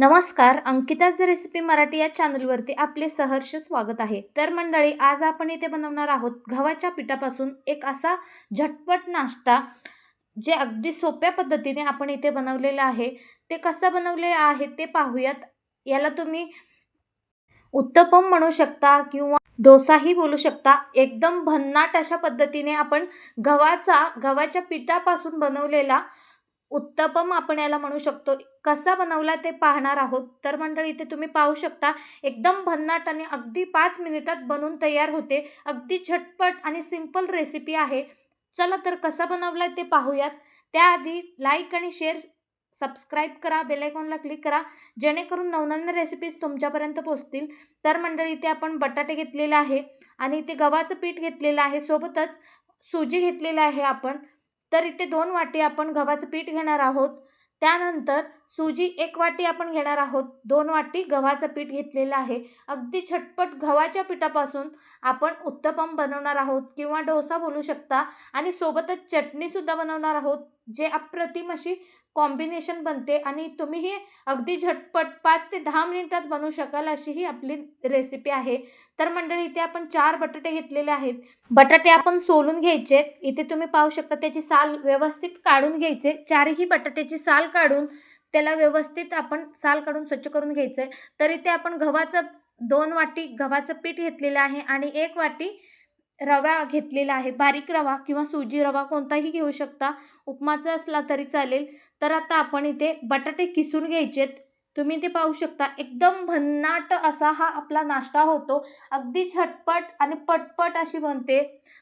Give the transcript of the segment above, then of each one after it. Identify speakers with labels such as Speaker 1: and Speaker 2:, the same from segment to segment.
Speaker 1: नमस्कार, अंकिताज रेसिपी मराठी या चॅनलवरती आपले सहर्ष स्वागत आहे. तर मंडळी, आज आपण इथे बनवणार आहोत गव्हाच्या पिठापासून एक असा झटपट नाश्ता, जे अगदी सोप्या पद्धतीने आपण इथे बनवलेला आहे. ते कसं बनवले आहे ते पाहूयात. याला तुम्ही उत्तपम म्हणू शकता किंवा डोसाही बोलू शकता. एकदम भन्नाट अशा पद्धतीने आपण गव्हाच्या पिठापासून बनवलेला उत्तपम आपण याला म्हणू शकतो. कसा बनवला ते पाहणार आहोत. तर मंडळी, इथे तुम्ही पाहू शकता एकदम भन्नाट आणि अगदी 5 मिनिटात बनून तयार होते. अगदी झटपट आणि सिंपल रेसिपी आहे. चला तर कसा बनवलाय ते पाहूयात. त्याआधी लाईक आणि शेअर, सबस्क्राईब करा, बेल आयकॉनला क्लिक करा, जेणेकरून नवनवीन रेसिपीज तुमच्यापर्यंत पोहोचतील. तर मंडळी, इथे आपण बटाटे घेतलेले आहे आणि इथे गव्हाचं पीठ घेतलेलं आहे, सोबतच सुजी घेतलेली आहे आपण. तर इथे 2 वाटी आपण गव्हाचं पीठ घेणार आहोत. त्यानंतर सुजी 1 वाटी आपण घेणार आहोत. 2 वाटी गव्हाचं पीठ घेतलेलं आहे. अगदी झटपट गव्हाच्या पिठापासून आपण उत्तपम बनवणार आहोत किंवा डोसा बोलू शकता आणि सोबतच चटणीसुद्धा बनवणार आहोत, जे अप्रतिम अशी कॉम्बिनेशन बनते आणि तुम्ही ही अगदी झटपट 5 ते 10 मिनिटात बनवू शकाल, अशी ही आपली रेसिपी आहे. तर मंडळी, इथे आपण 4 बटाटे घेतलेले आहेत. बटाटे आपण सोलून घ्यायचे. इथे तुम्ही पाहू शकता त्याची साल व्यवस्थित काढून घ्यायचे. 4ही बटाट्याची साल काढून त्याला व्यवस्थित आपण साल काढून स्वच्छ करून घ्यायचं. तर इथे आपण 2 वाटी गव्हाचं पीठ घेतलेलं आहे आणि 1 वाटी रवा घेतलेला आहे. बारीक रवा किंवा सुजी रवा कोणताही घेऊ शकता, उपमाचा असला तरी चालेल. तर आता आपण इथे बटाटे किसून घ्यायचेत. तुम्ही ते पाहू शकता एकदम भन्नाट असा हा आपला नाश्ता होतो. अगदी झटपट आणि पटपट अशी बनते.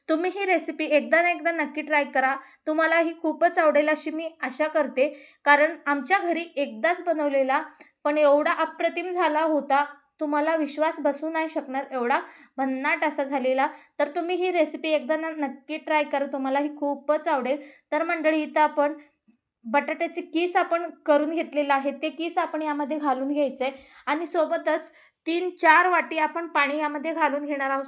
Speaker 1: तुम्ही ही रेसिपी एकदा ना एकदा नक्की ट्राय करा. तुम्हाला ही खूपच आवडेल अशी मी आशा करते. कारण आमच्या घरी एकदाच बनवलेला, पण एवढा अप्रतिम झाला होता, तुम्हाला विश्वास बसू नाही शकणार एवढा भन्नाट असा झालेला. तर तुम्ही ही रेसिपी एकदा ना नक्की ट्राय करा, तुम्हाला ही खूपच आवडेल. तर मंडळी, इथं आपण बटाट्याचे किस आपण करून घेतलेलं आहे. ते किस आपण यामध्ये घालून घ्यायचं आहे आणि सोबतच 3-4 वाटी आपण पाणी यामध्ये घालून घेणार आहोत.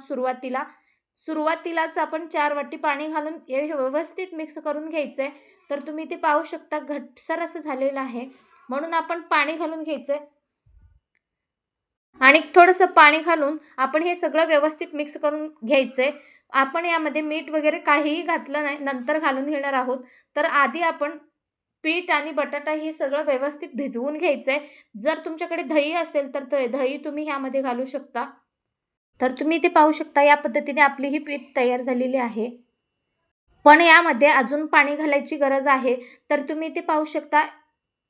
Speaker 1: सुरुवातीलाच आपण 4 वाटी पाणी घालून हे व्यवस्थित मिक्स करून घ्यायचं आहे. तर तुम्ही ते पाहू शकता घट्टसर असं झालेलं आहे, म्हणून आपण पाणी घालून घ्यायचं आहे आणि थोडंसं पाणी घालून आपण हे सगळं व्यवस्थित मिक्स करून घ्यायचं आहे. आपण यामध्ये मीठ वगैरे काहीही घातलं नाही, नंतर घालून घेणार आहोत. तर आधी आपण पीठ आणि बटाटा हे सगळं व्यवस्थित भिजवून घ्यायचं आहे. जर तुमच्याकडे दही असेल तर दही तुम्ही ह्यामध्ये घालू शकता. तर तुम्ही इथे पाहू शकता या पद्धतीने आपली ही पीठ तयार झालेली आहे. पण यामध्ये अजून पाणी घालायची गरज आहे. तर तुम्ही इथे पाहू शकता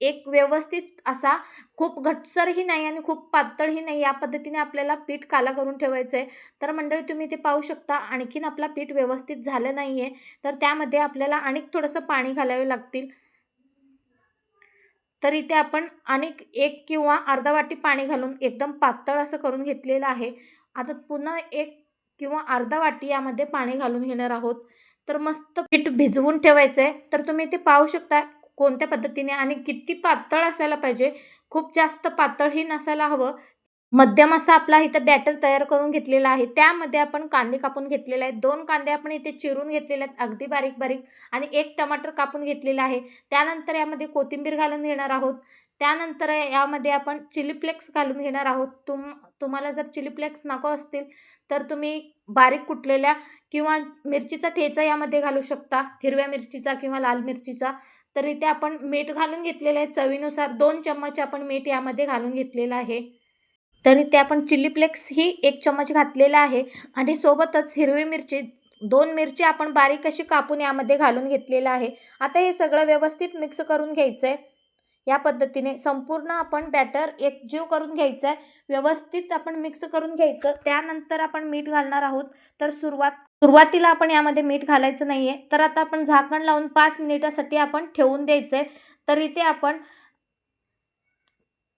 Speaker 1: एक व्यवस्थित असा, खूप घट्टसरही नाही आणि खूप पातळही नाही, या पद्धतीने आपल्याला पीठ काला करून ठेवायचं आहे. तर मंडळी, तुम्ही इथे पाहू शकता आणखीन आपला पीठ व्यवस्थित झालं नाही आहे, तर त्यामध्ये आपल्याला आणखी थोडंसं पाणी घालावे लागतील. तर इथे आपण अनेक 1 किंवा अर्धा वाटी पाणी घालून एकदम पातळ असं करून घेतलेलं आहे. आता पुन्हा 1 किंवा अर्धा वाटी यामध्ये पाणी घालून घेणार आहोत. तर मस्त पीठ भिजवून ठेवायचं आहे. तर तुम्ही इथे पाहू शकता कोणत्या पद्धतीने आणि किती पातळ असायला पाहिजे. खूप जास्त पातळही नसायला हवं. मध्यम असा आपला इथं बॅटर तयार करून घेतलेला आहे. त्यामध्ये आपण कांदे कापून घेतलेले आहेत. 2 कांदे आपण इथे चिरून घेतलेले आहेत अगदी बारीक बारीक आणि 1 टमाटर कापून घेतलेला आहे. त्यानंतर यामध्ये कोथिंबीर घालून घेणार आहोत. त्यानंतर यामध्ये आपण चिली फ्लेक्स घालून घेणार आहोत. तुम्हाला जर चिली फ्लेक्स नको असतील तर तुम्ही बारीक कुटलेल्या किंवा मिरचीचा ठेचा यामध्ये घालू शकता, हिरव्या मिरचीचा किंवा लाल मिरचीचा. तर इथे आपण मीठ घालून घेतलेलं आहे चवीनुसार. 2 चम्मच आपण मीठ यामध्ये घालून घेतलेलं आहे. तर इथे आपण चिली फ्लेक्स ही 1 चम्मच घातलेला आहे आणि सोबतच हिरवी मिरची 2 मिरची आपण बारीक अशी कापून यामध्ये घालून घेतलेलं आहे. आता हे सगळं व्यवस्थित मिक्स करून घ्यायचं आहे. या पद्धतीने संपूर्ण आपण बॅटर एकजीव करून घ्यायचं आहे. व्यवस्थित आपण मिक्स करून घ्यायचं. त्यानंतर आपण मीठ घालणार आहोत. तर सुरुवातीला आपण यामध्ये मीठ घालायचं नाही आहे. तर आता आपण झाकण लावून 5 मिनिटासाठी आपण ठेवून द्यायचं आहे. तर इथे आपण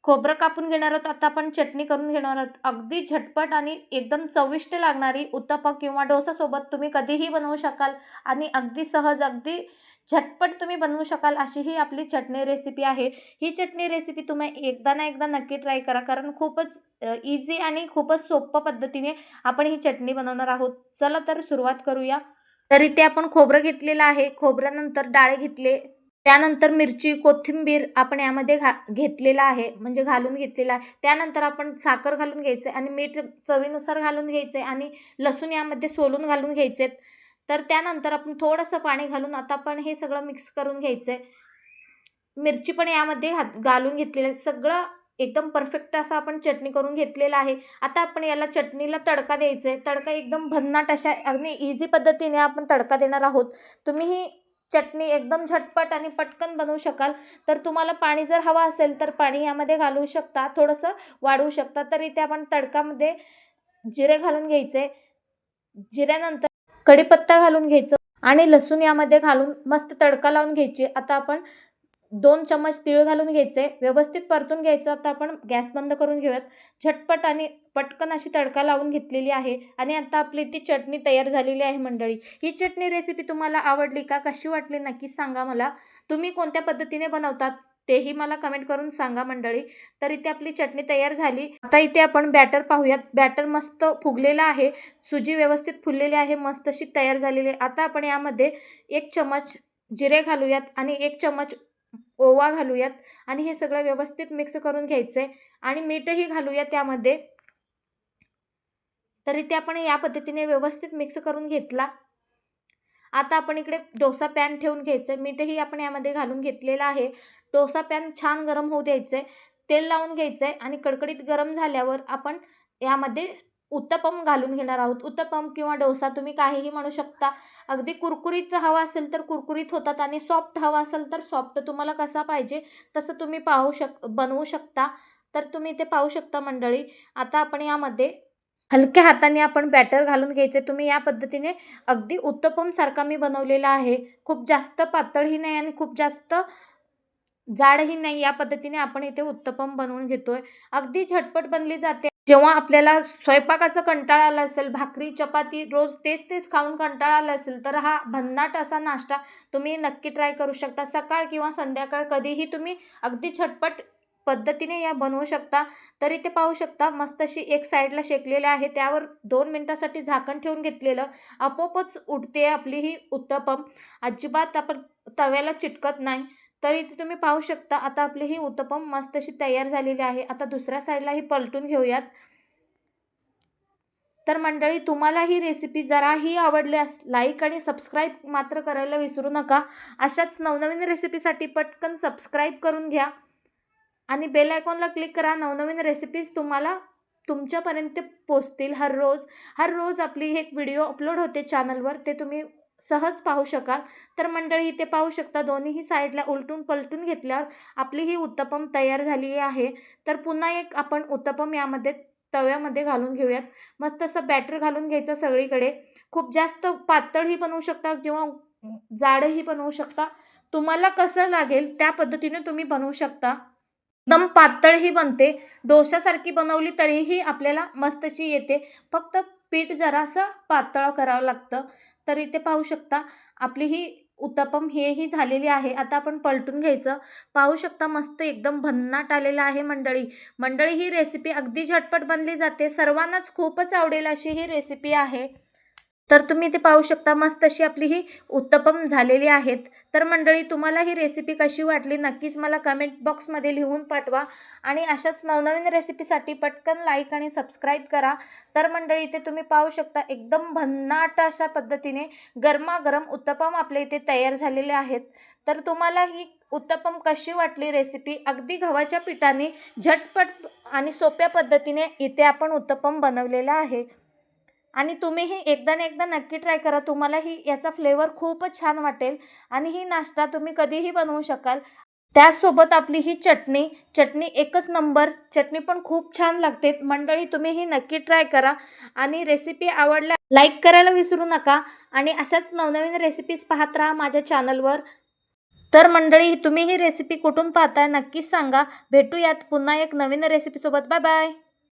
Speaker 1: खोबरं कापून घेणार आहोत. आता आपण चटणी करून घेणार आहोत. अगदी झटपट आणि एकदम चविष्ट लागणारी उत्तप्पा किंवा डोसासोबत तुम्ही कधीही बनवू शकाल आणि अगदी सहज, अगदी झटपट तुम्ही बनवू शकाल, अशी ही आपली चटणी रेसिपी आहे. ही चटणी रेसिपी तुम्ही एकदा ना एकदा नक्की ट्राय करा, कारण खूपच इझी आणि खूपच सोप्या पद्धतीने आपण ही चटणी बनवणार आहोत. चला तर सुरुवात करूया. तर इथे आपण खोबरं घेतलेलं आहे. खोबऱ्यानंतर डाळ घेतले, त्यानंतर मिरची, कोथिंबीर आपण यामध्ये घेतलेला आहे, म्हणजे घालून घेतलेला आहे. त्यानंतर आपण साखर घालून घ्यायचं आणि मीठ चवीनुसार घालून घ्यायचं आणि लसूण यामध्ये सोलून घालून घ्यायचे. तर त्यानंतर आपण थोडंसं पाणी घालून आता आपण हे सगळं मिक्स करून घ्यायचं. मिरची पण यामध्ये घालून घेतलेलं आहे. सगळं एकदम परफेक्ट असं आपण चटणी करून घेतलेलं आहे. आता आपण याला चटणीला तडका द्यायचा आहे. तडका एकदम भन्नाट अशा अगदी इझी पद्धतीने आपण तडका देणार आहोत. तुम्ही ही चटणी एकदम झटपट आणि पटकन बनवू शकाल. तर तुम्हाला पाणी जर हवं असेल तर पाणी यामध्ये घालू शकता, थोडंसं वाढवू शकता. तर इथे आपण तडकामध्ये जिरे घालून घ्यायचे. जिऱ्यानंतर कढीपत्ता घालून घ्यायचं आणि लसूण यामध्ये घालून मस्त तडका लावून घ्यायची. आता आपण 2 चम्मच तीळ घालून घ्यायचे, व्यवस्थित परतून घ्यायचं. आता आपण गॅस बंद करून घेऊयात. झटपट आणि पटकन अशी तडका लावून घेतलेली आहे आणि आता आपली ती चटणी तयार झालेली आहे मंडळी. ही चटणी रेसिपी तुम्हाला आवडली का? कशी वाटली नक्कीच सांगा मला. तुम्ही कोणत्या पद्धतीने बनवतात तेही मला कमेंट करून सांगा मंडळी. तर इथे आपली चटणी तयार झाली. आता इथे आपण बॅटर पाहूयात. बॅटर मस्त फुगलेलं आहे, सुजी व्यवस्थित फुललेली आहे, मस्त अशी तयार झालेली आहे. आता आपण यामध्ये 1 चम्मच जिरे घालूयात आणि 1 चम्मच ओवा घालूयात आणि हे सगळं व्यवस्थित मिक्स करून घ्यायचंय आणि मीठही घालूया त्यामध्ये. तर इथे आपण या पद्धतीने व्यवस्थित मिक्स करून घेतला. आता आपण इकडे डोसा पॅन ठेवून घ्यायचं. मीठही आपण यामध्ये घालून घेतलेलं आहे. डोसा पॅन छान गरम होऊ द्यायचं. तेल लावून घ्यायचं आणि कडकडीत गरम झाल्यावर आपण यामध्ये उत्तपम घालून घेणार आहोत. उत्तपम किंवा डोसा तुम्ही काहीही म्हणू शकता. अगदी कुरकुरीत हवा असेल तर कुरकुरीत होतात आणि सॉफ्ट हवा असेल तर सॉफ्ट. तुम्हाला कसा पाहिजे तसं तुम्ही बनवू शकता. तर तुम्ही इथे पाहू शकता मंडळी. आता आपण यामध्ये हलक्या हाताने आपण बॅटर घालून घ्यायचे. तुम्ही या पद्धतीने अगदी उत्तपमसारखा मी बनवलेला आहे. खूप जास्त पातळही नाही आणि खूप जास्त जाडही नाही. या पद्धतीने आपण इथे उत्तपम बनवून घेतोय. अगदी झटपट बनली जाते. जेव्हा आपल्याला स्वयंपाकाचा कंटाळा आला असेल, भाकरी, चपाती रोज तेच खाऊन कंटाळा आला असेल, तर हा भन्नाट असा नाश्ता तुम्ही नक्की ट्राय करू शकता. सकाळ किंवा संध्याकाळ कधीही तुम्ही अगदी झटपट पद्धतीने या बनवू शकता. तर इथे पाहू शकता मस्त अशी एक साईडला शेकलेलं आहे. त्यावर 2 मिनिटासाठी झाकण ठेवून घेतलेलं. आपोआपच उठते आपली ही उत्तपम. अजिबात आपण तव्याला चिटकत नाही. तर इथे तुम्ही पाहू शकता आता आपली ही उत्तपम मस्त अशी तयार झालेली आहे. आता दुसऱ्या साईडलाही पलटून घेऊयात. तर मंडळी तुम्हाला ही रेसिपी जराही आवडल्यास लाईक आणि सबस्क्राईब मात्र करायला विसरू नका. अशाच नवनवीन रेसिपीसाठी पटकन सबस्क्राईब करून घ्या आणि बेल आयकॉनला क्लिक करा. नवनवीन रेसिपीज तुम्हाला तुमच्यापर्यंत पोचतील. हर रोज आपली एक व्हिडिओ अपलोड होते चॅनलवर, ते तुम्ही सहज पाहू शकाल. तर मंडळी इथे पाहू शकता दोन्हीही साईडला उलटून पलटून घेतल्यावर आपली ही उत्तपम तयार झालेली आहे. तर पुन्हा एक आपण उत्तपम यामध्ये तव्यामध्ये घालून घेऊयात. मस्त असं बॅटर घालून घ्यायचं सगळीकडे. खूप जास्त पातळही बनवू शकता किंवा जाडही बनवू शकता. तुम्हाला कसं लागेल त्या पद्धतीने तुम्ही बनवू शकता. एकदम पातळही बनते. डोशासारखी बनवली तरीही आपल्याला मस्त अशी येते. फक्त पीठ जरासं पातळ करावं लागतं. तर इथे पाहू शकता आपली ही उत्तपम हेही झालेली आहे. आता आपण पलटून घ्यायचं. पाहू शकता मस्त एकदम भन्नाट आलेलं आहे मंडळी. ही रेसिपी अगदी झटपट बनली जाते. सर्वांनाच खूपच आवडेल अशी ही रेसिपी आहे. तर तुम्ही इथे पाहू शकता मस्त अशी आपली ही उत्तपम झालेली आहेत. तर मंडळी तुम्हाला ही रेसिपी कशी वाटली नक्कीच मला कमेंट बॉक्समध्ये लिहून पाठवा आणि अशाच नवनवीन रेसिपीसाठी पटकन लाईक आणि सबस्क्राईब करा. तर मंडळी इथे तुम्ही पाहू शकता एकदम भन्नाट अशा पद्धतीने गरमागरम उत्तपम आपल्या इथे तयार झालेले आहेत. तर तुम्हाला ही उत्तपम कशी वाटली रेसिपी? अगदी गव्हाच्या पिठाने झटपट आणि सोप्या पद्धतीने इथे आपण उत्तपम बनवलेला आहे आणि तुम्हीही एकदा ना एकदा नक्की ट्राय करा. तुम्हालाही याचा फ्लेवर खूपच छान वाटेल आणि ही नाश्ता तुम्ही कधीही बनवू शकाल. त्याचसोबत आपली ही चटणी एकच नंबर. चटणी पण खूप छान लागते. मंडळी तुम्हीही नक्की ट्राय करा आणि रेसिपी आवडल्या लाईक करायला विसरू नका आणि अशाच नवनवीन रेसिपीज पाहत राहा माझ्या चॅनलवर. तर मंडळी तुम्ही ही रेसिपी कुठून पाहताय नक्कीच सांगा. भेटूयात पुन्हा एक नवीन रेसिपीसोबत. Bye bye.